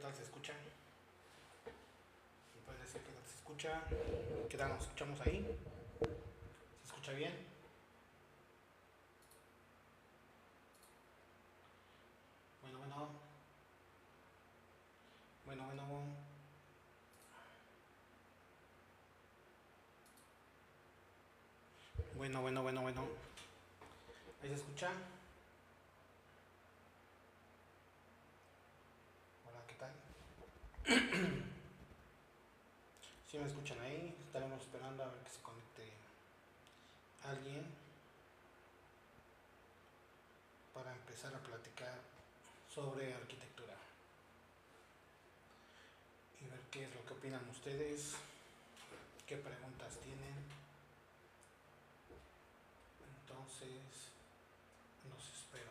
tal se escucha? ¿Me puedes decir qué tal se escucha? ¿Qué tal nos escuchamos ahí? ¿Se escucha bien? Bueno, bueno, bueno, bueno, bueno, bueno, bueno, bueno. ¿Ahí se escucha? Hola, ¿qué tal? Si me escuchan ahí, estaremos esperando a ver que se conecte alguien para empezar a platicar sobre arquitectura y ver qué es lo que opinan ustedes, qué preguntas tienen. Entonces, los espero.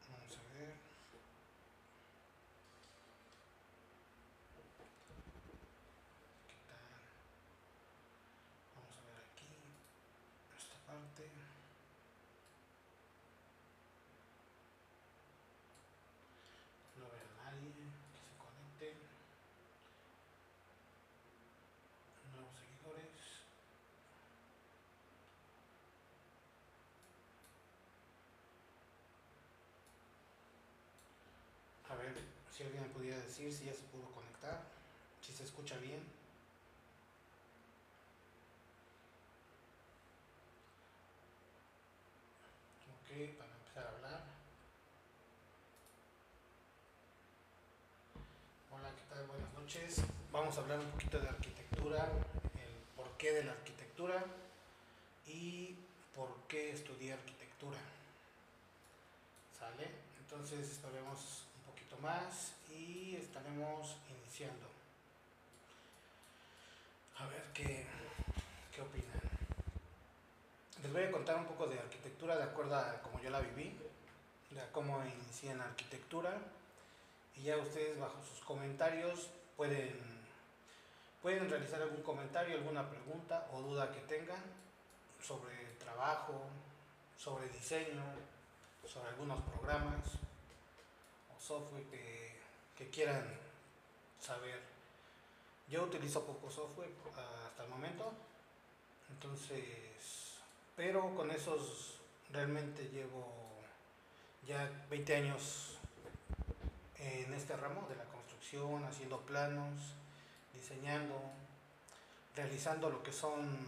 Vamos a ver qué tal. Vamos a ver aquí, esta parte. No veo a nadie que se conecte. Nuevos seguidores. A ver si alguien me pudiera decir si ya se pudo conectar, si se escucha bien. Ok, para empezar a hablar. Hola, ¿qué tal? Buenas noches. Vamos a hablar un poquito de arquitectura, el porqué de la arquitectura y por qué estudié arquitectura. ¿Sale? Entonces estaremos un poquito más y estaremos iniciando. A ver qué opinan. Les voy a contar un poco de arquitectura de acuerdo a cómo yo la viví, de cómo inicié en la arquitectura y ya ustedes bajo sus comentarios pueden realizar algún comentario, alguna pregunta o duda que tengan sobre trabajo, sobre diseño, sobre algunos programas o software que quieran saber. Yo utilizo poco software hasta el momento, entonces, pero con esos realmente llevo ya 20 años en este ramo de la construcción, haciendo planos, diseñando, realizando lo que son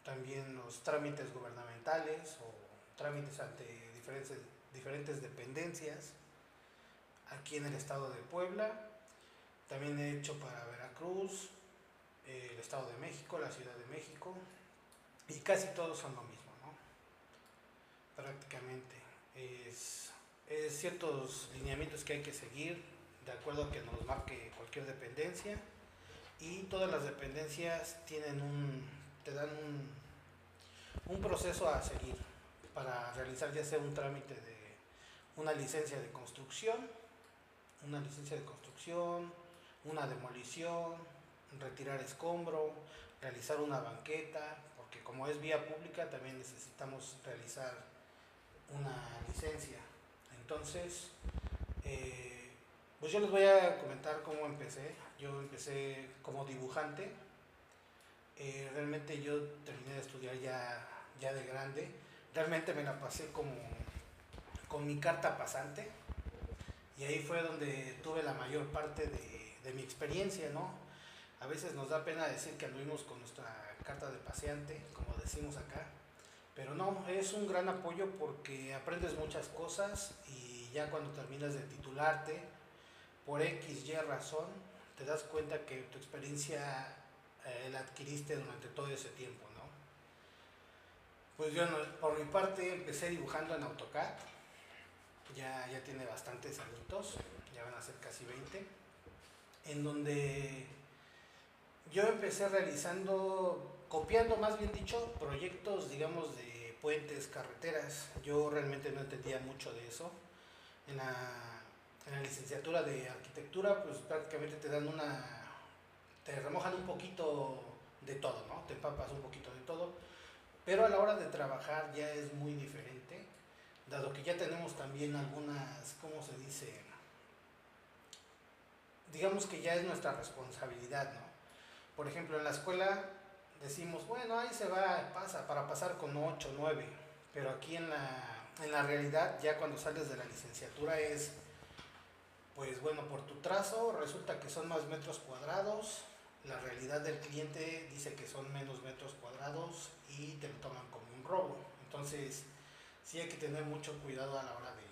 también los trámites gubernamentales o trámites ante diferentes dependencias aquí en el estado de Puebla. También he hecho para Veracruz, el estado de México, la ciudad de México, y casi todos son lo mismo, ¿no? Prácticamente es ciertos lineamientos que hay que seguir de acuerdo a que nos marque cualquier dependencia, y todas las dependencias te dan un proceso a seguir para realizar ya sea un trámite de una licencia de construcción, una licencia de construcción, una demolición, retirar escombro, realizar una banqueta, porque como es vía pública también necesitamos realizar una licencia. Entonces, pues yo les voy a comentar cómo empecé. Yo empecé como dibujante. Realmente yo terminé de estudiar ya de grande. Realmente me la pasé como con mi carta pasante. Y ahí fue donde tuve la mayor parte de mi experiencia, ¿no? A veces nos da pena decir que anduvimos con nuestra carta de paseante, como decimos acá. Pero no, es un gran apoyo porque aprendes muchas cosas y ya cuando terminas de titularte, por X, Y razón, te das cuenta que tu experiencia la adquiriste durante todo ese tiempo, ¿no? Pues yo por mi parte empecé dibujando en AutoCAD, ya tiene bastantes añitos, ya van a ser casi 20, en donde yo empecé realizando, copiando más bien dicho, proyectos, digamos, de puentes, carreteras. Yo realmente no entendía mucho de eso. En la, en la licenciatura de arquitectura, pues prácticamente te dan te remojan un poquito de todo, ¿no? Te empapas un poquito de todo, pero a la hora de trabajar ya es muy diferente, dado que ya tenemos también algunas, ¿cómo se dice? Digamos que ya es nuestra responsabilidad, ¿no? Por ejemplo, en la escuela decimos, bueno, ahí se va, pasa, para pasar con 8 9, pero aquí en la realidad, ya cuando sales de la licenciatura es, pues bueno, por tu trazo resulta que son más metros cuadrados, la realidad del cliente dice que son menos metros cuadrados y te lo toman como un robo. Entonces, sí hay que tener mucho cuidado a la hora de,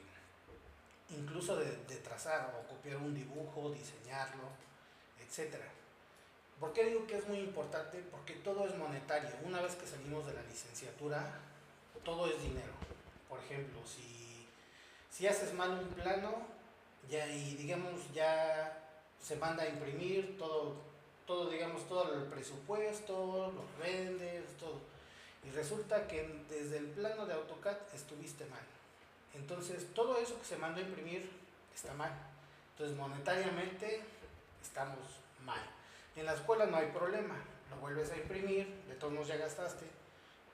incluso de trazar o copiar un dibujo, diseñarlo, etcétera. ¿Por qué digo que es muy importante? Porque todo es monetario. Una vez que salimos de la licenciatura, todo es dinero. Por ejemplo, si haces mal un plano, ya y digamos ya se manda a imprimir todo digamos todo el presupuesto, los renders, todo. Y resulta que desde el plano de AutoCAD estuviste mal. Entonces todo eso que se mandó a imprimir está mal. Entonces monetariamente estamos mal. En la escuela no hay problema, lo vuelves a imprimir, de todos modos ya gastaste,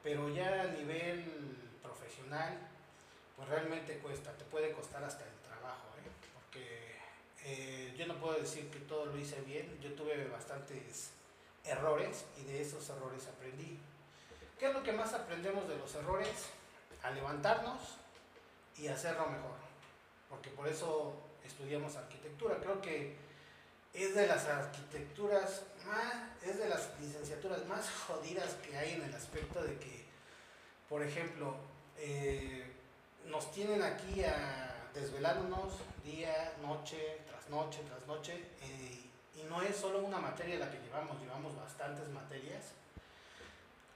pero ya a nivel profesional, pues realmente cuesta, te puede costar hasta el trabajo, ¿eh? Porque yo no puedo decir que todo lo hice bien, yo tuve bastantes errores y de esos errores aprendí. ¿Qué es lo que más aprendemos de los errores? A levantarnos y hacerlo mejor, porque por eso estudiamos arquitectura. Creo que es de las arquitecturas más, es de las licenciaturas más jodidas que hay en el aspecto de que, por ejemplo, nos tienen aquí desvelándonos día, noche, tras noche, y no es solo una materia la que llevamos bastantes materias.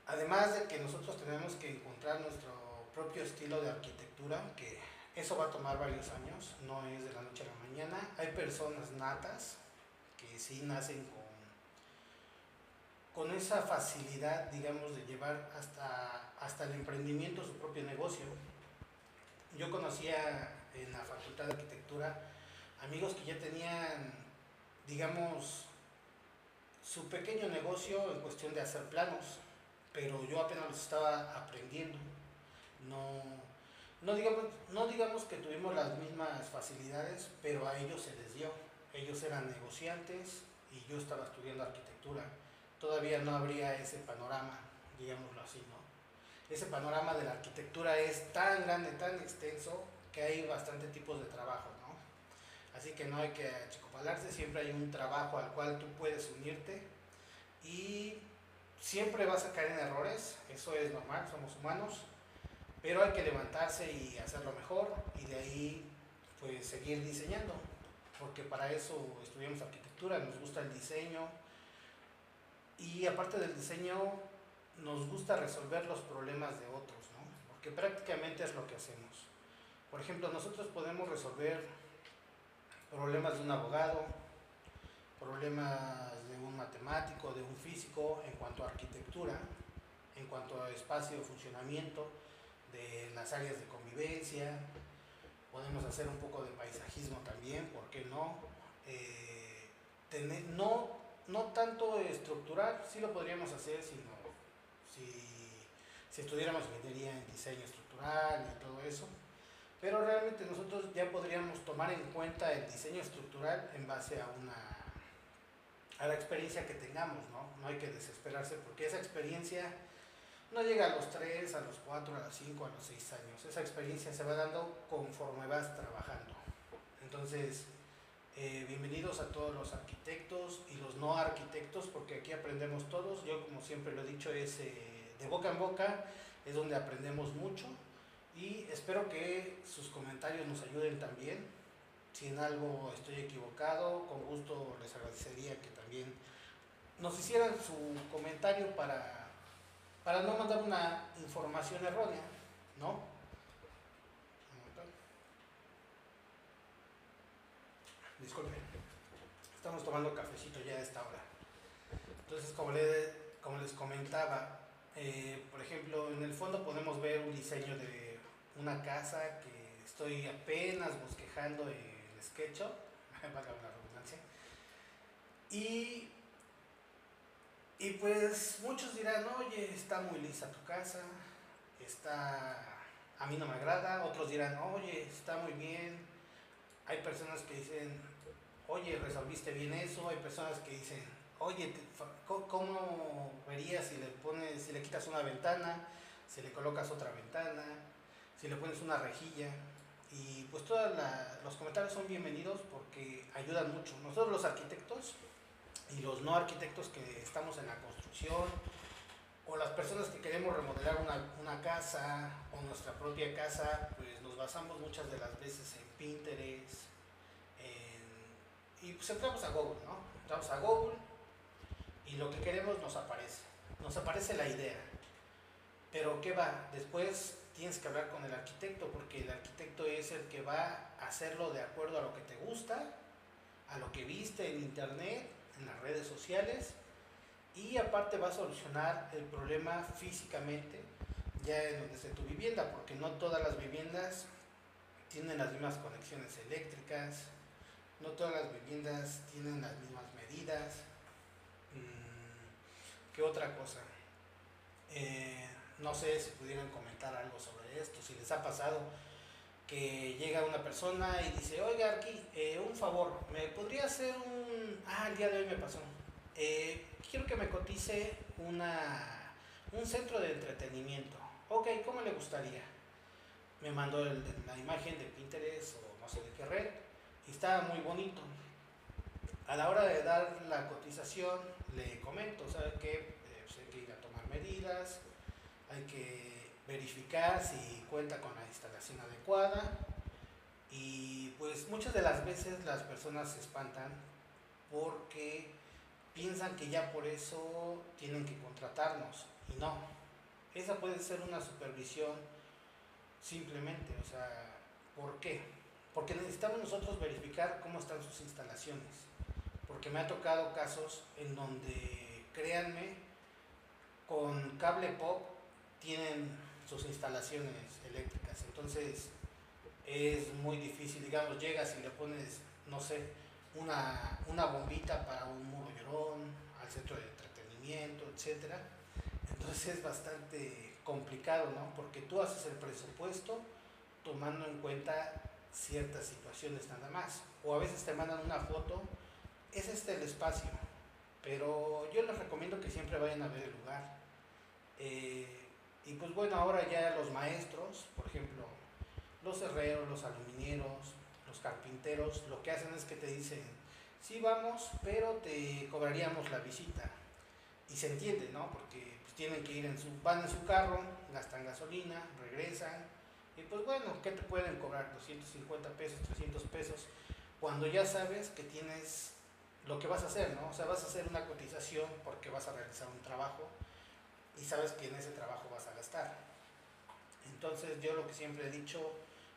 Además de que nosotros tenemos que encontrar nuestro propio estilo de arquitectura, que eso va a tomar varios años, no es de la noche a la mañana. Hay personas natas que sí nacen con esa facilidad, digamos, de llevar hasta el emprendimiento su propio negocio. Yo conocía en la Facultad de Arquitectura amigos que ya tenían, digamos, su pequeño negocio en cuestión de hacer planos, pero yo apenas los estaba aprendiendo. No, no digamos que tuvimos las mismas facilidades, pero a ellos se les dio. Ellos eran negociantes y yo estaba estudiando arquitectura. Todavía no habría ese panorama, digámoslo así, ¿no? Ese panorama de la arquitectura es tan grande, tan extenso, que hay bastante tipos de trabajo, ¿no? Así que no hay que achicopalarse, siempre hay un trabajo al cual tú puedes unirte y siempre vas a caer en errores, eso es normal, somos humanos, pero hay que levantarse y hacerlo mejor y de ahí pues seguir diseñando, porque para eso estudiamos arquitectura, nos gusta el diseño y aparte del diseño nos gusta resolver los problemas de otros, ¿no? Porque prácticamente es lo que hacemos. Por ejemplo, nosotros podemos resolver problemas de un abogado, problemas de un matemático, de un físico en cuanto a arquitectura, en cuanto a espacio de funcionamiento, de las áreas de convivencia. Podemos hacer un poco de paisajismo también, ¿por qué no? No tanto estructural, sí lo podríamos hacer si estudiáramos ingeniería en diseño estructural y todo eso, pero realmente nosotros ya podríamos tomar en cuenta el diseño estructural en base a la experiencia que tengamos, ¿no? No hay que desesperarse porque esa experiencia no llega a los 3, a los 4, a los 5, a los 6 años. Esa experiencia se va dando conforme vas trabajando. Entonces, bienvenidos a todos los arquitectos y los no arquitectos, porque aquí aprendemos todos. Yo, como siempre lo he dicho, es de boca en boca, es donde aprendemos mucho. Y espero que sus comentarios nos ayuden también. Si en algo estoy equivocado, con gusto les agradecería que también nos hicieran su comentario para no mandar una información errónea, ¿no? Disculpen, estamos tomando cafecito ya a esta hora. Entonces, como les comentaba, por ejemplo, en el fondo podemos ver un diseño de una casa que estoy apenas bosquejando en SketchUp, valga la redundancia, y Y pues muchos dirán, oye, está muy lisa tu casa, a mí no me agrada. Otros dirán, oye, está muy bien. Hay personas que dicen, oye, resolviste bien eso. Hay personas que dicen, oye, ¿cómo verías si le quitas una ventana, si le colocas otra ventana, si le pones una rejilla? Y pues todos los comentarios son bienvenidos porque ayudan mucho. Nosotros los arquitectos y los no arquitectos que estamos en la construcción, o las personas que queremos remodelar una casa o nuestra propia casa, pues nos basamos muchas de las veces en Pinterest, y pues entramos a Google, ¿no? Entramos a Google y lo que queremos nos aparece la idea. Pero ¿qué va? Después tienes que hablar con el arquitecto, porque el arquitecto es el que va a hacerlo de acuerdo a lo que te gusta, a lo que viste en internet, en las redes sociales, y aparte va a solucionar el problema físicamente ya en donde esté tu vivienda, porque no todas las viviendas tienen las mismas conexiones eléctricas, no todas las viviendas tienen las mismas medidas. ¿Qué otra cosa? No sé si pudieran comentar algo sobre esto, si les ha pasado que llega una persona y dice, oiga, aquí, un favor, ¿me podría hacer el día de hoy me pasó. Quiero que me cotice un centro de entretenimiento. Ok, ¿cómo le gustaría? Me mandó la imagen de Pinterest o no sé de qué red y estaba muy bonito. A la hora de dar la cotización le comento, ¿sabe qué? Pues hay que ir a tomar medidas, hay que verificar si cuenta con la instalación adecuada, y pues muchas de las veces las personas se espantan porque piensan que ya por eso tienen que contratarnos, y no, esa puede ser una supervisión simplemente. O sea, ¿por qué? Porque necesitamos nosotros verificar cómo están sus instalaciones, porque me ha tocado casos en donde, créanme, con cable pop tienen sus instalaciones eléctricas. Entonces es muy difícil, digamos, llegas y le pones, no sé, una bombita para un muro llorón, al centro de entretenimiento, etcétera. Entonces es bastante complicado, ¿no? Porque tú haces el presupuesto tomando en cuenta ciertas situaciones nada más. O a veces te mandan una foto, es el espacio, pero yo les recomiendo que siempre vayan a ver el lugar. Y pues bueno, ahora ya los maestros, por ejemplo, los herreros, los alumineros, los carpinteros, lo que hacen es que te dicen, sí vamos, pero te cobraríamos la visita. Y se entiende, ¿no? Porque pues, tienen que ir van en su carro, gastan gasolina, regresan, y pues bueno, ¿qué te pueden cobrar? 250 pesos, 300 pesos, cuando ya sabes que tienes lo que vas a hacer, ¿no? O sea, vas a hacer una cotización porque vas a realizar un trabajo y sabes que en ese trabajo vas a gastar. Entonces yo lo que siempre he dicho,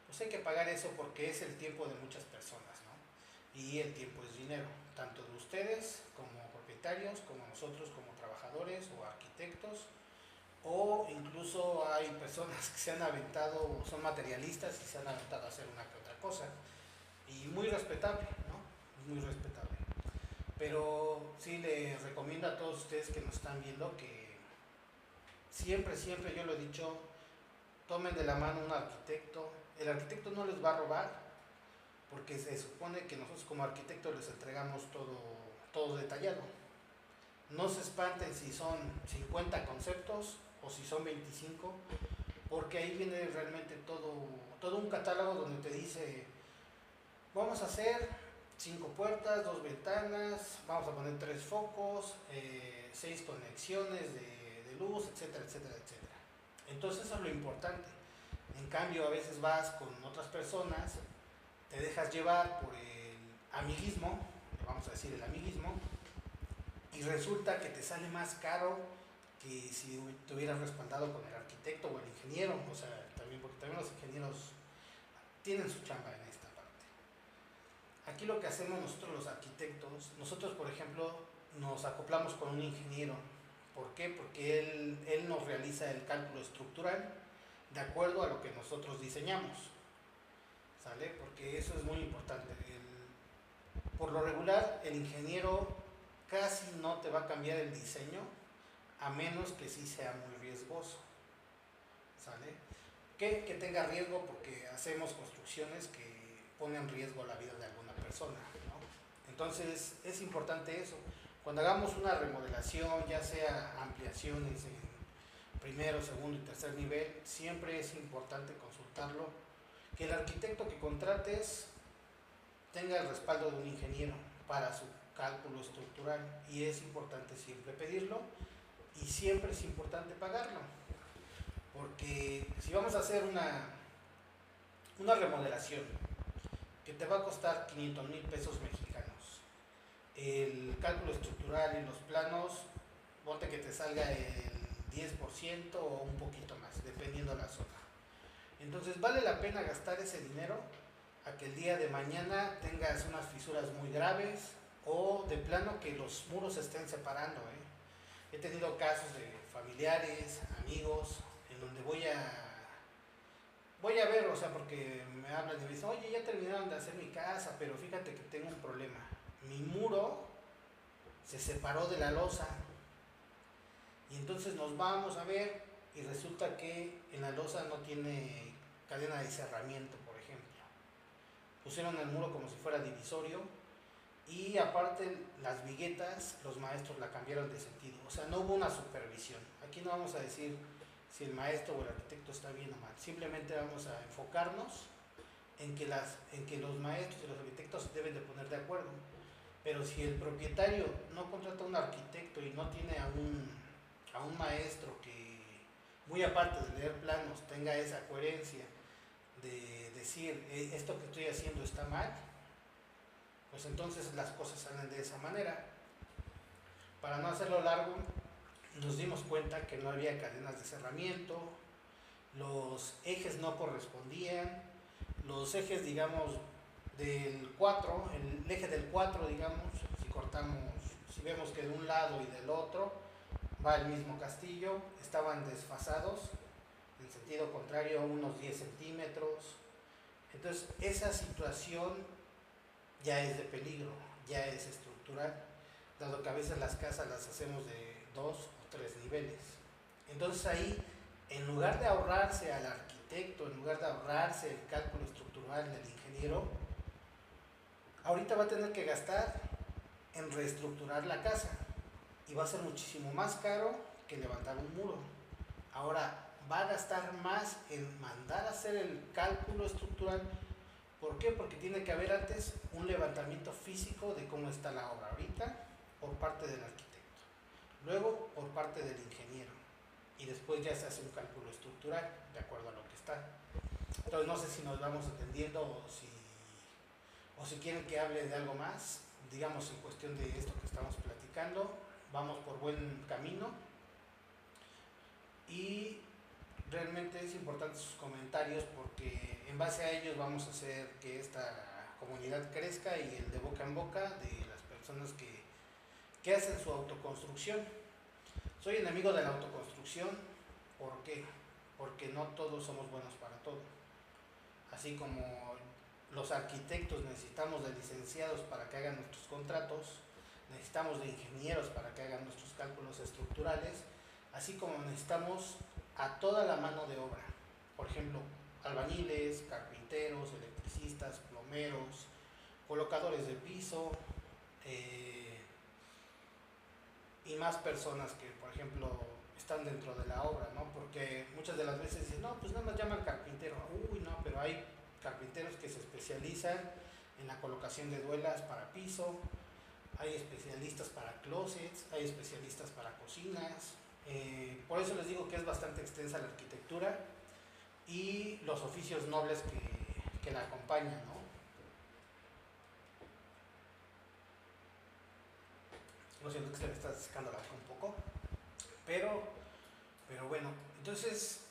pues hay que pagar eso porque es el tiempo de muchas personas, ¿no? Y el tiempo es dinero, tanto de ustedes como propietarios, como nosotros como trabajadores o arquitectos, o incluso hay personas que se han aventado, son materialistas y se han aventado a hacer una que otra cosa, y muy respetable, ¿no? Muy respetable. Pero sí les recomiendo a todos ustedes que nos están viendo que siempre, siempre, yo lo he dicho, tomen de la mano un arquitecto. El arquitecto no les va a robar, porque se supone que nosotros como arquitectos les entregamos todo detallado. No se espanten si son 50 conceptos o si son 25, porque ahí viene realmente todo un catálogo donde te dice, vamos a hacer 5 puertas, 2 ventanas, vamos a poner 3 focos, 6 conexiones de luz, etcétera, etcétera, etcétera. Entonces eso es lo importante. En cambio, a veces vas con otras personas, te dejas llevar por el amiguismo, vamos a decir el amiguismo, y resulta que te sale más caro que si te hubieras respaldado con el arquitecto o el ingeniero. O sea, también, porque también los ingenieros tienen su chamba en esta parte. Aquí lo que hacemos nosotros los arquitectos, nosotros por ejemplo nos acoplamos con un ingeniero. ¿Por qué? Porque él nos realiza el cálculo estructural de acuerdo a lo que nosotros diseñamos, ¿sale? Porque eso es muy importante. Por lo regular, el ingeniero casi no te va a cambiar el diseño, a menos que sí sea muy riesgoso, ¿sale? Que tenga riesgo porque hacemos construcciones que ponen en riesgo la vida de alguna persona, ¿no? Entonces es importante eso. Cuando hagamos una remodelación, ya sea ampliaciones en primero, segundo y tercer nivel, siempre es importante consultarlo, que el arquitecto que contrates tenga el respaldo de un ingeniero para su cálculo estructural, y es importante siempre pedirlo y siempre es importante pagarlo, porque si vamos a hacer una remodelación que te va a costar 500,000 pesos mexicanos, el cálculo estructural y los planos, ponte que te salga el 10% o un poquito más, dependiendo de la zona. Entonces vale la pena gastar ese dinero a que el día de mañana tengas unas fisuras muy graves o de plano que los muros se estén separando, He tenido casos de familiares, amigos, en donde voy a ver, o sea, porque me hablan y me dicen, oye, ya terminaron de hacer mi casa, pero fíjate que tengo un problema. Mi muro se separó de la losa y entonces nos vamos a ver y resulta que en la losa no tiene cadena de cerramiento, por ejemplo. Pusieron el muro como si fuera divisorio y aparte las viguetas, los maestros la cambiaron de sentido, o sea, no hubo una supervisión. Aquí no vamos a decir si el maestro o el arquitecto está bien o mal, simplemente vamos a enfocarnos en que los maestros y los arquitectos deben de poner de acuerdo. Pero si el propietario no contrata a un arquitecto y no tiene a un maestro que, muy aparte de leer planos, tenga esa coherencia de decir, esto que estoy haciendo está mal, pues entonces las cosas salen de esa manera. Para no hacerlo largo, nos dimos cuenta que no había cadenas de cerramiento, los ejes no correspondían, los ejes, digamos, del 4, el eje del 4, digamos, si vemos que de un lado y del otro va el mismo castillo, estaban desfasados, en sentido contrario, unos 10 centímetros. Entonces, esa situación ya es de peligro, ya es estructural, dado que a veces las casas las hacemos de 2 o 3 niveles. Entonces ahí, en lugar de ahorrarse al arquitecto, en lugar de ahorrarse el cálculo estructural del ingeniero, ahorita va a tener que gastar en reestructurar la casa y va a ser muchísimo más caro que levantar un muro. Ahora va a gastar más en mandar a hacer el cálculo estructural. ¿Por qué? Porque tiene que haber antes un levantamiento físico de cómo está la obra ahorita por parte del arquitecto, luego por parte del ingeniero y después ya se hace un cálculo estructural de acuerdo a lo que está. Entonces no sé si nos vamos entendiendo o si quieren que hable de algo más, digamos en cuestión de esto que estamos platicando. Vamos por buen camino y realmente es importante sus comentarios porque en base a ellos vamos a hacer que esta comunidad crezca y el de boca en boca de las personas que hacen su autoconstrucción. Soy enemigo de la autoconstrucción. ¿Por qué? Porque no todos somos buenos para todo. Así como los arquitectos necesitamos de licenciados para que hagan nuestros contratos, necesitamos de ingenieros para que hagan nuestros cálculos estructurales, así como necesitamos a toda la mano de obra. Por ejemplo, albañiles, carpinteros, electricistas, plomeros, colocadores de piso, y más personas que, por ejemplo, están dentro de la obra, ¿no? Porque muchas de las veces dicen, no, pues nada más llaman carpintero. Uy, no, pero hay carpinteros que se especializan en la colocación de duelas para piso, hay especialistas para closets, hay especialistas para cocinas. Por eso les digo que es bastante extensa la arquitectura y los oficios nobles que la acompañan, ¿no? Lo siento que se me está secando la boca un poco, pero bueno, entonces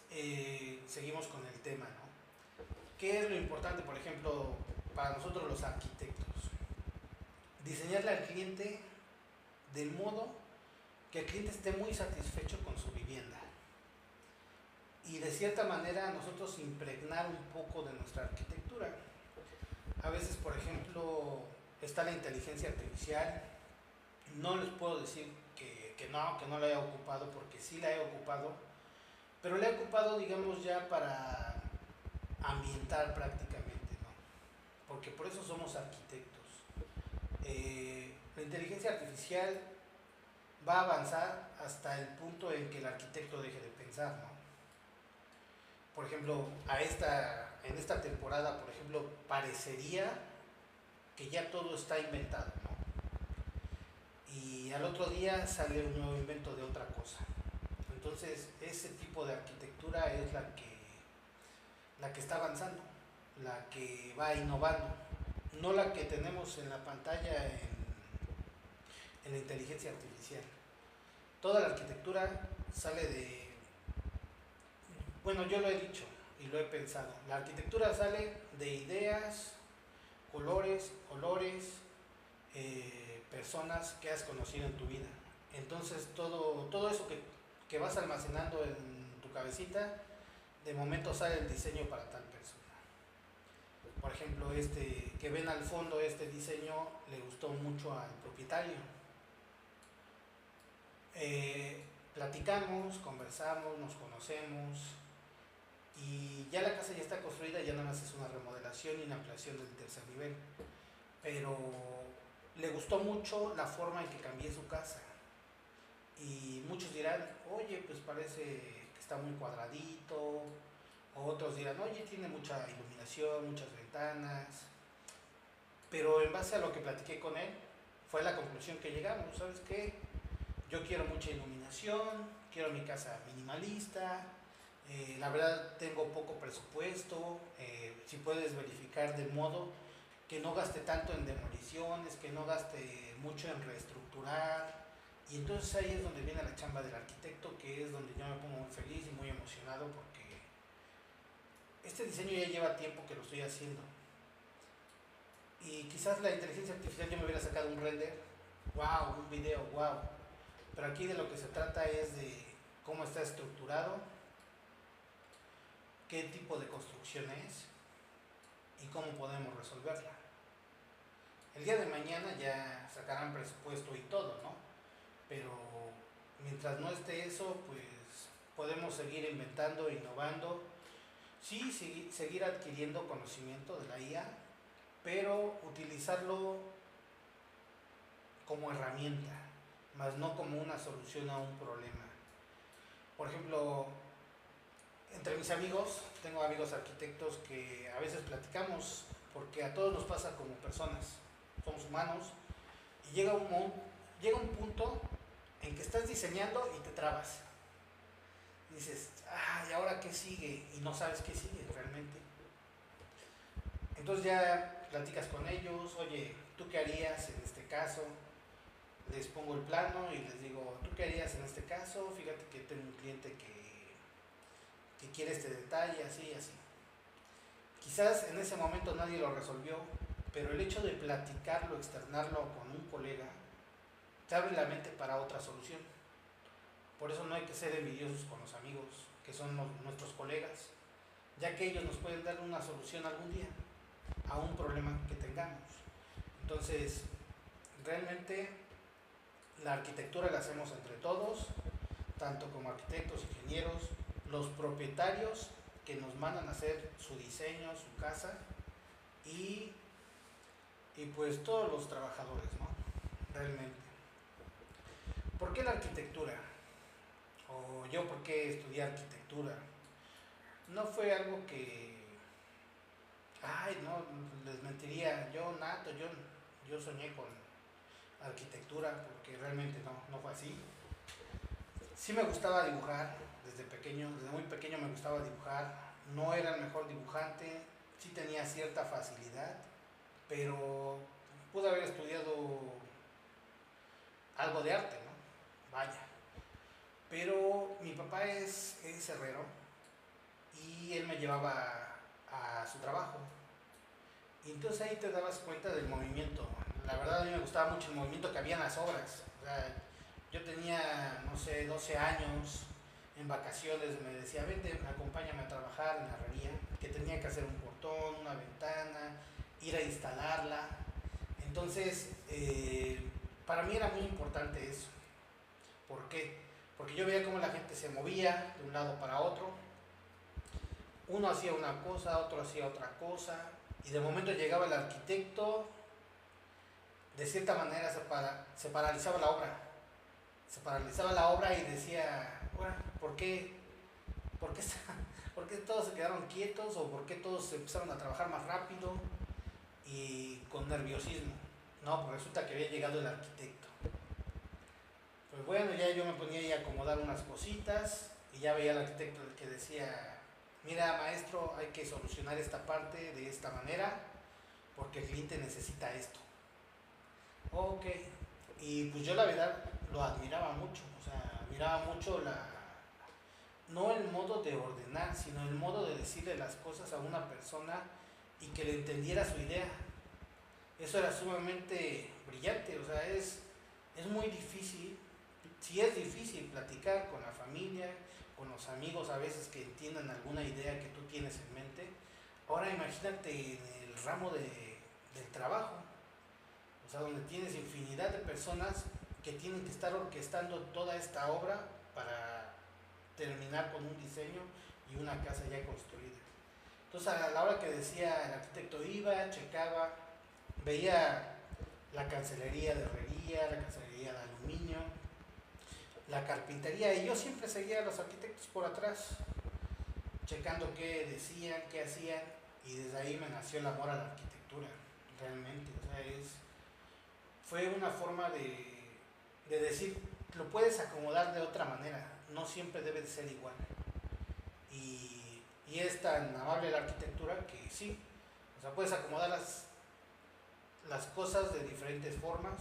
seguimos con el tema, ¿no? ¿Qué es lo importante, por ejemplo, para nosotros los arquitectos? Diseñarle al cliente de modo que el cliente esté muy satisfecho con su vivienda y de cierta manera nosotros impregnar un poco de nuestra arquitectura. A veces, por ejemplo, está la inteligencia artificial, no les puedo decir que no la he ocupado, porque sí la he ocupado, pero la he ocupado, digamos, ya para ambientar prácticamente, ¿no? Porque por eso somos arquitectos. La inteligencia artificial va a avanzar hasta el punto en que el arquitecto deje de pensar, ¿no? Por ejemplo, en esta temporada, por ejemplo, parecería que ya todo está inventado, ¿no? Y al otro día sale un nuevo invento de otra cosa. Entonces, ese tipo de arquitectura es la que está avanzando, la que va innovando, no la que tenemos en la pantalla en la inteligencia artificial. Toda la arquitectura sale de, bueno, yo lo he dicho y lo he pensado, la arquitectura sale de ideas, colores, olores, personas que has conocido en tu vida. Entonces todo eso que vas almacenando en tu cabecita, de momento sale el diseño para tal persona. Por ejemplo, que ven al fondo, este diseño le gustó mucho al propietario. Platicamos, conversamos, nos conocemos y ya la casa ya está construida, ya nada más es una remodelación y una ampliación del tercer nivel. Pero le gustó mucho la forma en que cambié su casa. Y muchos dirán, oye, pues parece que está muy cuadradito. O otros dirán, oye, tiene mucha iluminación, muchas ventanas. Pero en base a lo que platiqué con él, fue la conclusión que llegamos. ¿Sabes qué? Yo quiero mucha iluminación, quiero mi casa minimalista. La verdad tengo poco presupuesto. Si puedes verificar de modo que no gaste tanto en demoliciones, que no gaste mucho en reestructurar. Y entonces ahí es donde viene la chamba del arquitecto, que es donde yo me pongo muy feliz y muy emocionado, porque este diseño ya lleva tiempo que lo estoy haciendo. Y quizás la inteligencia artificial yo me hubiera sacado un render, wow, un video, wow. Pero aquí de lo que se trata es de cómo está estructurado, qué tipo de construcción es y cómo podemos resolverla. El día de mañana ya sacarán presupuesto y todo, ¿no? Pero mientras no esté eso, pues podemos seguir inventando, innovando, sí, seguir adquiriendo conocimiento de la IA, pero utilizarlo como herramienta, más no como una solución a un problema. Por ejemplo, entre mis amigos, tengo amigos arquitectos que a veces platicamos, porque a todos nos pasa como personas, somos humanos, y llega un punto en que estás diseñando y te trabas. Y dices, ¿y ahora qué sigue? Y no sabes qué sigue realmente. Entonces ya platicas con ellos, oye, ¿tú qué harías en este caso? Les pongo el plano y les digo, ¿tú qué harías en este caso? Fíjate que tengo un cliente que quiere este detalle, así y así. Quizás en ese momento nadie lo resolvió, pero el hecho de platicarlo, externarlo con un colega, te abre la mente para otra solución. Por eso no hay que ser envidiosos con los amigos, que son nuestros colegas, ya que ellos nos pueden dar una solución algún día a un problema que tengamos. Entonces, realmente la arquitectura la hacemos entre todos, tanto como arquitectos, ingenieros, los propietarios que nos mandan a hacer su diseño, su casa, y pues todos los trabajadores, ¿no? Realmente. ¿Por qué la arquitectura? O yo por qué estudié arquitectura. No fue algo que, no, les mentiría, yo soñé con arquitectura, porque realmente no fue así. Sí me gustaba dibujar, desde muy pequeño me gustaba dibujar, no era el mejor dibujante, sí tenía cierta facilidad, pero pude haber estudiado algo de arte, ¿no? Vaya. Pero mi papá es herrero y él me llevaba a su trabajo. Y entonces ahí te dabas cuenta del movimiento. La verdad a mí me gustaba mucho el movimiento que había en las obras. O sea, yo tenía, no sé, 12 años, en vacaciones me decía, vente, acompáñame a trabajar en la herrería, que tenía que hacer un portón, una ventana, ir a instalarla. Entonces, para mí era muy importante eso. ¿Por qué? Porque yo veía cómo la gente se movía de un lado para otro. Uno hacía una cosa, otro hacía otra cosa. Y de momento llegaba el arquitecto, de cierta manera se paralizaba la obra. Se paralizaba la obra y decía, bueno, por qué, por qué todos se quedaron quietos o por qué todos empezaron a trabajar más rápido y con nerviosismo? No, pues resulta que había llegado el arquitecto. Pues bueno, ya yo me ponía ahí a acomodar unas cositas y ya veía al arquitecto que decía, mira maestro, hay que solucionar esta parte de esta manera porque el cliente necesita esto. Ok, y pues yo la verdad lo admiraba mucho, o sea, admiraba mucho no el modo de ordenar, sino el modo de decirle las cosas a una persona y que le entendiera su idea. Eso era sumamente brillante, o sea, es muy difícil, si es difícil platicar con la familia, con los amigos a veces que entiendan alguna idea que tú tienes en mente, ahora imagínate en el ramo del trabajo, o sea, donde tienes infinidad de personas que tienen que estar orquestando toda esta obra para terminar con un diseño y una casa ya construida. Entonces a la hora que decía el arquitecto iba, checaba, veía la cancelería de herrería, la cancelería de aluminio, la carpintería, y yo siempre seguía a los arquitectos por atrás, checando qué decían, qué hacían, y desde ahí me nació el amor a la arquitectura, realmente, o sea, fue una forma de decir, lo puedes acomodar de otra manera, no siempre debe de ser igual. Y es tan amable la arquitectura que sí, o sea, puedes acomodar las cosas de diferentes formas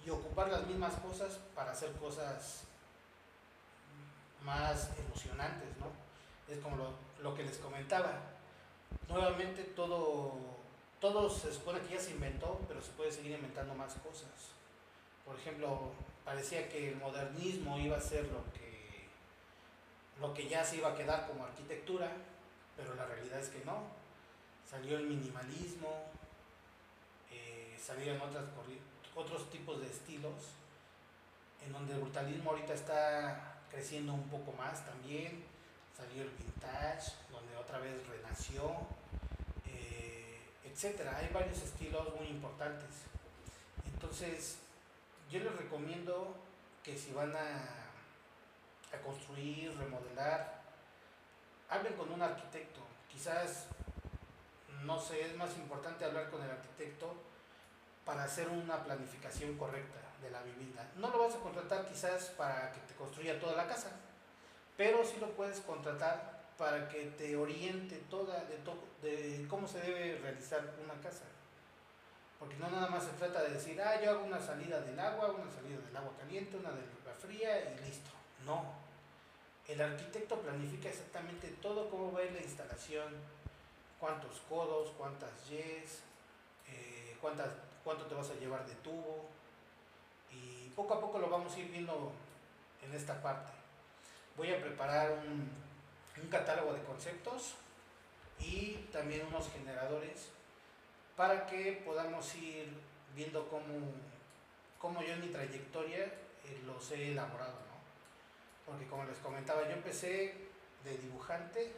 y ocupar las mismas cosas para hacer cosas más emocionantes, ¿no? Es como lo que les comentaba. Nuevamente todo se supone que ya se inventó, pero se puede seguir inventando más cosas. Por ejemplo, parecía que el modernismo iba a ser lo que ya se iba a quedar como arquitectura, pero la realidad es que no. Salió el minimalismo, salieron otros tipos de estilos, en donde el brutalismo ahorita está creciendo un poco más también. Salió el vintage, donde otra vez renació, etcétera. Hay varios estilos muy importantes. Entonces, yo les recomiendo que si van a construir, remodelar, hablen con un arquitecto. Quizás, no sé, es más importante hablar con el arquitecto para hacer una planificación correcta de la vivienda. No lo vas a contratar quizás para que te construya toda la casa, pero sí lo puedes contratar para que te oriente de cómo se debe realizar una casa. Porque no nada más se trata de decir, yo hago una salida del agua caliente, una del agua fría y listo. No, el arquitecto planifica exactamente todo, cómo va a ir la instalación, cuántos codos, cuántas Ys, cuánto te vas a llevar de tubo, y poco a poco lo vamos a ir viendo en esta parte. Voy a preparar un catálogo de conceptos y también unos generadores para que podamos ir viendo cómo yo en mi trayectoria los he elaborado, ¿no? Porque como les comentaba, yo empecé de dibujante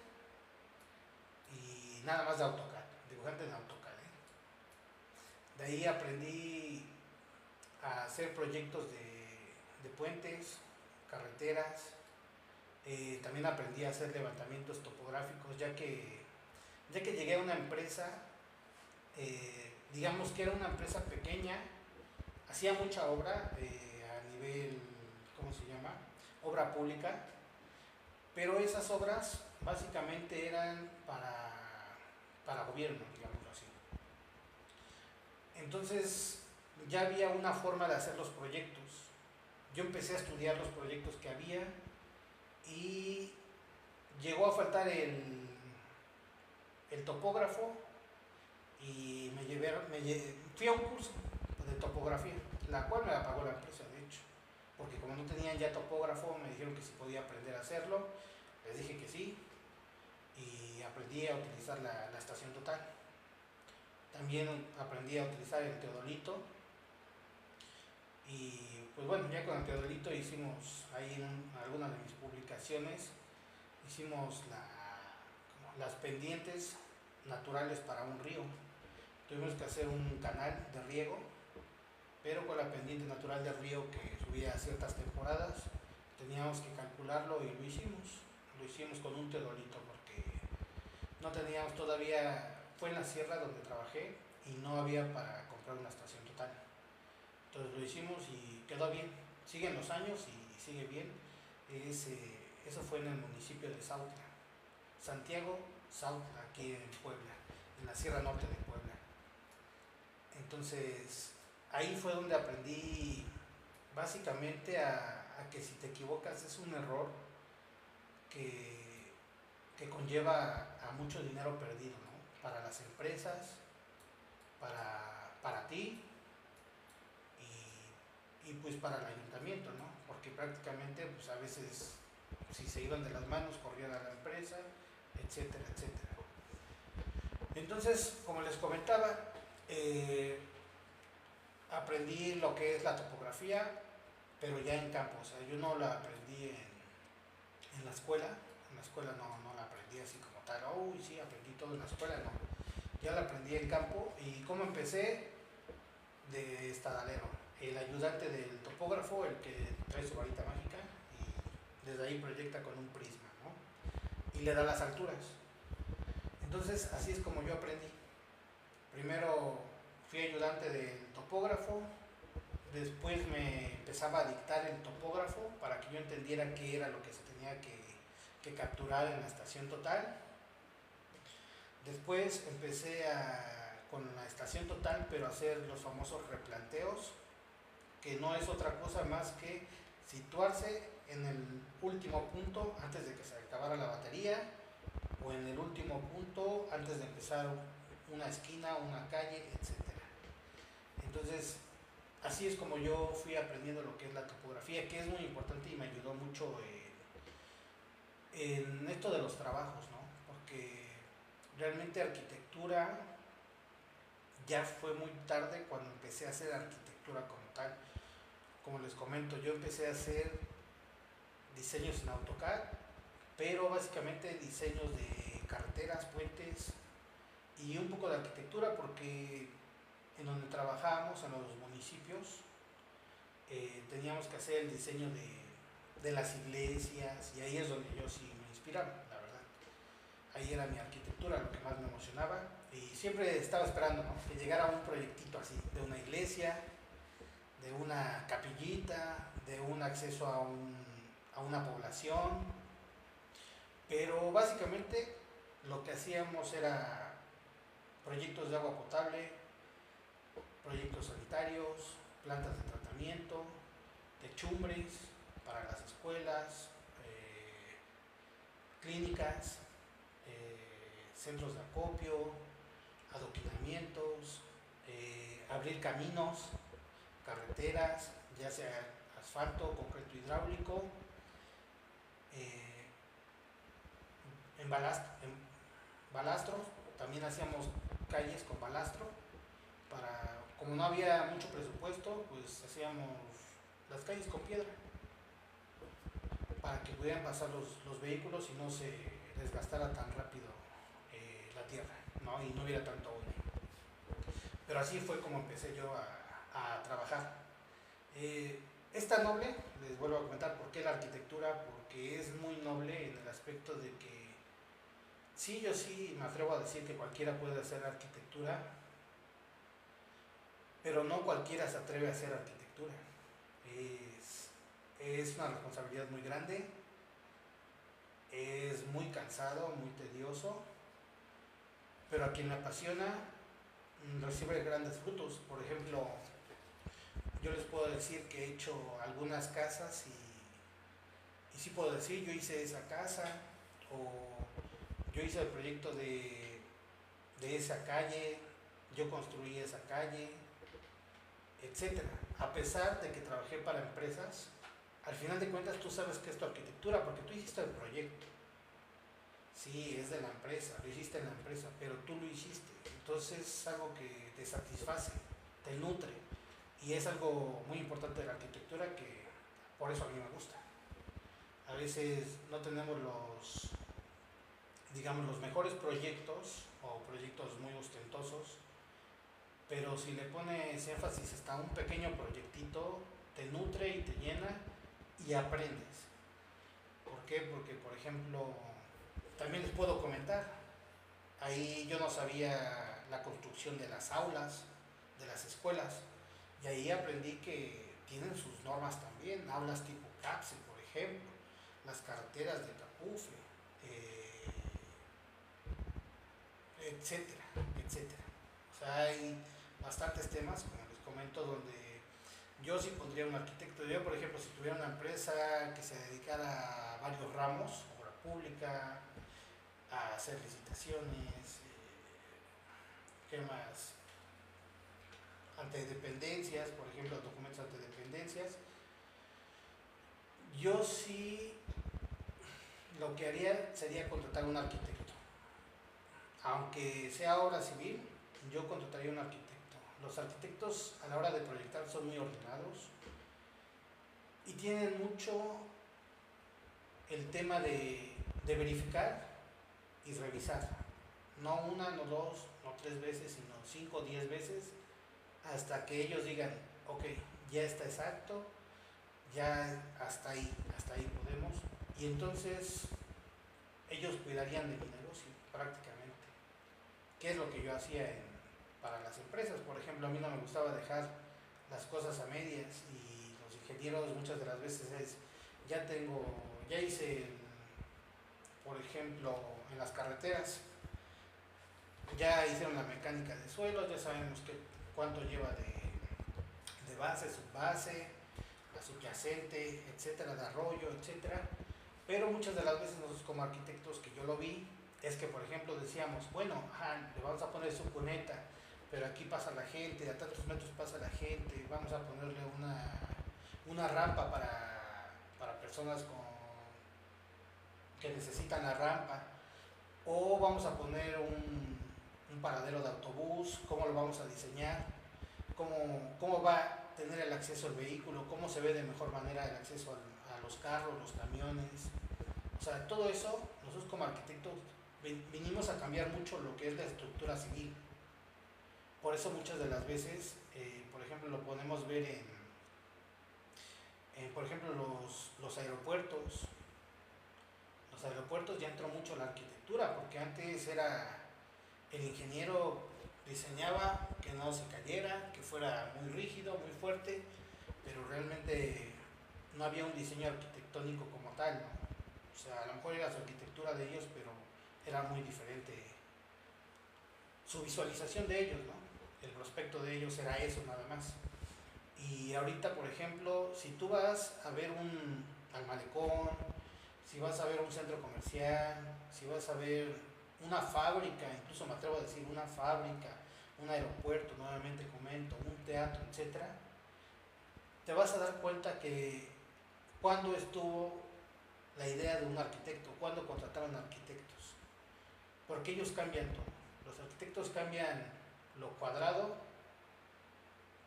y nada más de AutoCAD, dibujante de AutoCAD, ¿eh? De ahí aprendí a hacer proyectos de puentes, carreteras. También aprendí a hacer levantamientos topográficos, ya que llegué a una empresa, digamos que era una empresa pequeña, hacía mucha obra a nivel, ¿cómo se llama? Obra pública, pero esas obras básicamente eran para gobierno, digámoslo así. Entonces ya había una forma de hacer los proyectos. Yo empecé a estudiar los proyectos que había y llegó a faltar el topógrafo y fui a un curso de topografía, la cual me la pagó la empresa, de hecho, porque como no tenían ya topógrafo, me dijeron que si podía aprender a hacerlo, les dije que sí, y aprendí a utilizar la estación total. También aprendí a utilizar el teodolito Y pues bueno, ya con el teodolito hicimos ahí en algunas de mis publicaciones, hicimos las pendientes naturales para un río. Tuvimos que hacer un canal de riego, pero con la pendiente natural del río que subía a ciertas temporadas, teníamos que calcularlo y lo hicimos. Lo hicimos con un teodolito porque no teníamos todavía, fue en la sierra donde trabajé y no había para comprar una estación total. Entonces lo hicimos y quedó bien. Siguen los años y sigue bien. Eso fue en el municipio de Sautla, Santiago Sautla, aquí en Puebla, en la Sierra Norte de Puebla. Entonces ahí fue donde aprendí básicamente a que si te equivocas es un error que, que conlleva a mucho dinero perdido, ¿no? Para las empresas, para ti y pues para el ayuntamiento, ¿no? Porque prácticamente pues a veces si se iban de las manos corrían a la empresa, etcétera, etcétera. Entonces, como les comentaba, aprendí lo que es la topografía, pero ya en campo. O sea, yo no la aprendí en la escuela. En la escuela no la aprendí así como tal. Uy, sí, aprendí todo en la escuela, no. Ya la aprendí en campo. ¿Y cómo empecé? De estadalero. El ayudante del topógrafo, el que trae su varita mágica y desde ahí proyecta con un prisma, ¿no? Y le da las alturas. Entonces, así es como yo aprendí. Primero fui ayudante del topógrafo, después me empezaba a dictar el topógrafo para que yo entendiera qué era lo que se tenía que capturar en la estación total. Después empecé con la estación total, pero a hacer los famosos replanteos, que no es otra cosa más que situarse en el último punto antes de que se acabara la batería, o en el último punto antes de empezar una esquina, una calle, etc. Entonces, así es como yo fui aprendiendo lo que es la topografía, que es muy importante y me ayudó mucho en esto de los trabajos, ¿no? Porque realmente arquitectura ya fue muy tarde cuando empecé a hacer arquitectura como tal. Como les comento, yo empecé a hacer diseños en AutoCAD, pero básicamente diseños de carreteras, puentes y un poco de arquitectura, porque en donde trabajábamos, en los municipios, teníamos que hacer el diseño de las iglesias, y ahí es donde yo sí me inspiraba, la verdad. Ahí era mi arquitectura lo que más me emocionaba, y siempre estaba esperando, ¿no?, que llegara un proyectito así, de una iglesia, de una capillita, de un acceso a una población, pero básicamente lo que hacíamos era proyectos de agua potable, proyectos sanitarios, plantas de tratamiento, techumbres para las escuelas, clínicas, centros de acopio, adoquinamientos, abrir caminos, carreteras, ya sea asfalto, concreto hidráulico, eh, en balastros, también hacíamos calles con balastro, como no había mucho presupuesto, pues hacíamos las calles con piedra para que pudieran pasar los vehículos y no se desgastara tan rápido la tierra, ¿no?, y no hubiera tanto hoyo. Pero así fue como empecé yo a trabajar. Es tan noble, les vuelvo a comentar por qué la arquitectura, porque es muy noble en el aspecto de que sí, yo sí me atrevo a decir que cualquiera puede hacer arquitectura, pero no cualquiera se atreve a hacer arquitectura. Es una responsabilidad muy grande, es muy cansado, muy tedioso, pero a quien le apasiona recibe grandes frutos. Por ejemplo, yo les puedo decir que he hecho algunas casas y sí puedo decir, yo hice esa casa, o yo hice el proyecto de esa calle, yo construí esa calle, etcétera. A pesar de que trabajé para empresas, al final de cuentas tú sabes que es tu arquitectura porque tú hiciste el proyecto. Sí, es de la empresa, lo hiciste en la empresa, pero tú lo hiciste. Entonces es algo que te satisface, te nutre. Y es algo muy importante de la arquitectura que por eso a mí me gusta. A veces no tenemos digamos, los mejores proyectos o proyectos muy ostentosos, pero si le pones énfasis hasta un pequeño proyectito, te nutre y te llena y aprendes. ¿Por qué? Porque, por ejemplo, también les puedo comentar, ahí yo no sabía la construcción de las aulas, de las escuelas, y ahí aprendí que tienen sus normas también, aulas tipo CAPSE, por ejemplo, las carreteras de Capufe, eh, etcétera, etcétera. O sea, hay bastantes temas, como les comento, donde yo sí pondría un arquitecto. Yo, por ejemplo, si tuviera una empresa que se dedicara a varios ramos, obra pública, a hacer licitaciones, ¿qué más? Ante dependencias, por ejemplo, documentos ante dependencias. Yo sí lo que haría sería contratar un arquitecto. Aunque sea obra civil, yo contrataría un arquitecto. Los arquitectos a la hora de proyectar son muy ordenados y tienen mucho el tema de verificar y revisar. No una, no dos, no tres veces, sino 5 o 10 veces hasta que ellos digan, ok, ya está exacto, ya hasta ahí podemos. Y entonces ellos cuidarían de mi negocio prácticamente. ¿Qué es lo que yo hacía para las empresas? Por ejemplo, a mí no me gustaba dejar las cosas a medias y los ingenieros muchas de las veces ya hice, por ejemplo, en las carreteras, ya hicieron la mecánica de suelos, ya sabemos cuánto lleva de base, subbase, la subyacente, etcétera, de arroyo, etcétera. Pero muchas de las veces nosotros como arquitectos, que yo lo vi, es que por ejemplo decíamos, bueno, le vamos a poner su cuneta, pero aquí pasa la gente, a tantos metros pasa la gente, vamos a ponerle una rampa para personas que necesitan la rampa, o vamos a poner un paradero de autobús, cómo lo vamos a diseñar, cómo va a tener el acceso al vehículo, cómo se ve de mejor manera el acceso a los carros, los camiones. O sea, todo eso, nosotros como arquitectos vinimos a cambiar mucho lo que es la estructura civil. Por eso muchas de las veces, por ejemplo, lo podemos ver por ejemplo, los aeropuertos. Los aeropuertos ya entró mucho la arquitectura, porque antes era el ingeniero diseñaba que no se cayera, que fuera muy rígido, muy fuerte, pero realmente no había un diseño arquitectónico como tal, ¿no? O sea, a lo mejor era su arquitectura de ellos, pero era muy diferente su visualización de ellos, ¿no? El prospecto de ellos era eso nada más. Y ahorita, por ejemplo, si tú vas a ver al malecón, si vas a ver un centro comercial, si vas a ver una fábrica, incluso me atrevo a decir una fábrica, un aeropuerto, nuevamente comento, un teatro, etcétera, te vas a dar cuenta que cuando estuvo la idea de un arquitecto, cuando contrataron arquitectos, porque ellos cambian todo. Los arquitectos cambian lo cuadrado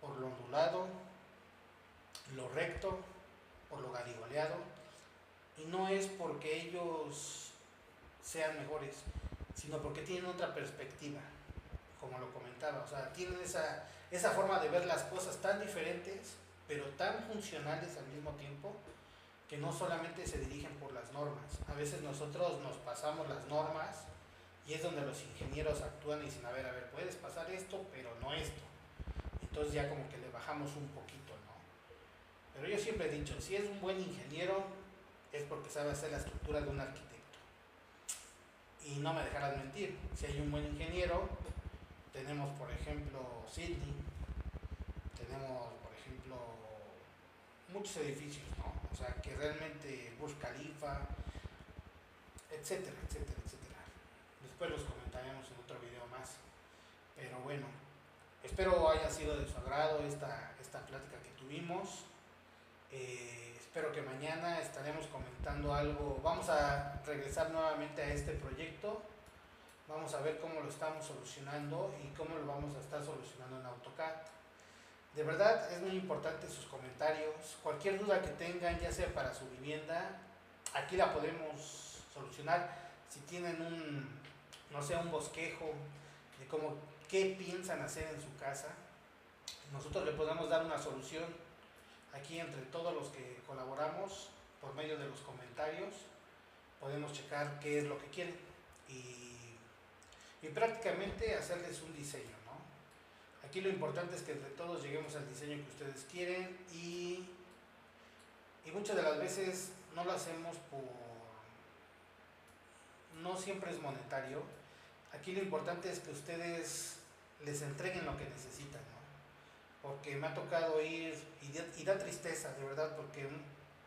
por lo ondulado, lo recto por lo garigoleado, y no es porque ellos sean mejores, sino porque tienen otra perspectiva, como lo comentaba. O sea, tienen esa forma de ver las cosas tan diferentes, pero tan funcionales al mismo tiempo, que no solamente se dirigen por las normas. A veces nosotros nos pasamos las normas y es donde los ingenieros actúan y dicen, a ver, puedes pasar esto, pero no esto. Entonces ya como que le bajamos un poquito, ¿no? Pero yo siempre he dicho, si es un buen ingeniero, es porque sabe hacer la estructura de un arquitecto. Y no me dejarás mentir, si hay un buen ingeniero, tenemos por ejemplo Sydney, tenemos por ejemplo muchos edificios, ¿no? O sea, que realmente Burj Khalifa, etcétera, etcétera, etcétera. Después los comentaremos en otro video más. Pero bueno, espero haya sido de su agrado esta plática que tuvimos. Espero que mañana estaremos comentando algo. Vamos a regresar nuevamente a este proyecto. Vamos a ver cómo lo estamos solucionando y cómo lo vamos a estar solucionando en AutoCAD. De verdad es muy importante sus comentarios, cualquier duda que tengan, ya sea para su vivienda, aquí la podemos solucionar. Si tienen no sé, un bosquejo de cómo, qué piensan hacer en su casa, nosotros le podemos dar una solución aquí entre todos los que colaboramos por medio de los comentarios. Podemos checar qué es lo que quieren y prácticamente hacerles un diseño, ¿no? Aquí lo importante es que entre todos lleguemos al diseño que ustedes quieren y muchas de las veces no lo hacemos no siempre es monetario. Aquí lo importante es que ustedes les entreguen lo que necesitan, ¿no? Porque me ha tocado ir y da tristeza, de verdad, porque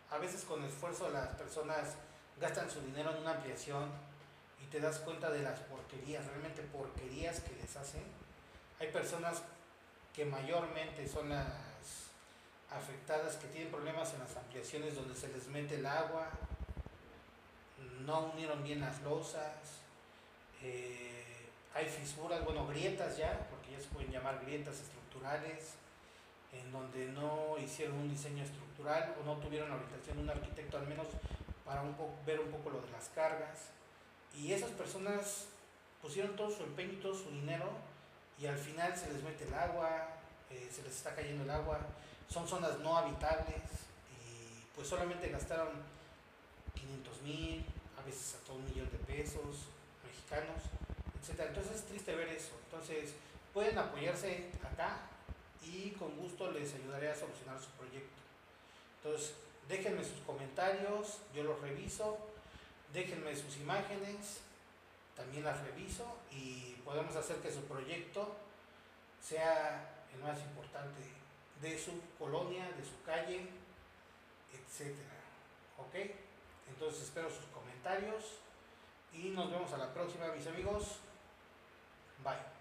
a veces con esfuerzo las personas gastan su dinero en una ampliación y te das cuenta de las porquerías, realmente porquerías que les hacen. Hay personas que mayormente son las afectadas, que tienen problemas en las ampliaciones donde se les mete el agua, no unieron bien las losas, hay fisuras, bueno, grietas ya, porque ya se pueden llamar grietas estructurales, en donde no hicieron un diseño estructural o no tuvieron la orientación de un arquitecto al menos para ver un poco lo de las cargas. Y esas personas pusieron todo su empeño y todo su dinero y al final se les mete el agua, se les está cayendo el agua, son zonas no habitables y pues solamente gastaron 500,000, a veces hasta 1,000,000 de pesos mexicanos, etcétera. Entonces es triste ver eso. Entonces pueden apoyarse acá y con gusto les ayudaré a solucionar su proyecto. Entonces déjenme sus comentarios, yo los reviso, déjenme sus imágenes, también las reviso y podemos hacer que su proyecto sea el más importante de su colonia, de su calle, etcétera. ¿Ok? Entonces espero sus comentarios y nos vemos a la próxima, mis amigos. Bye.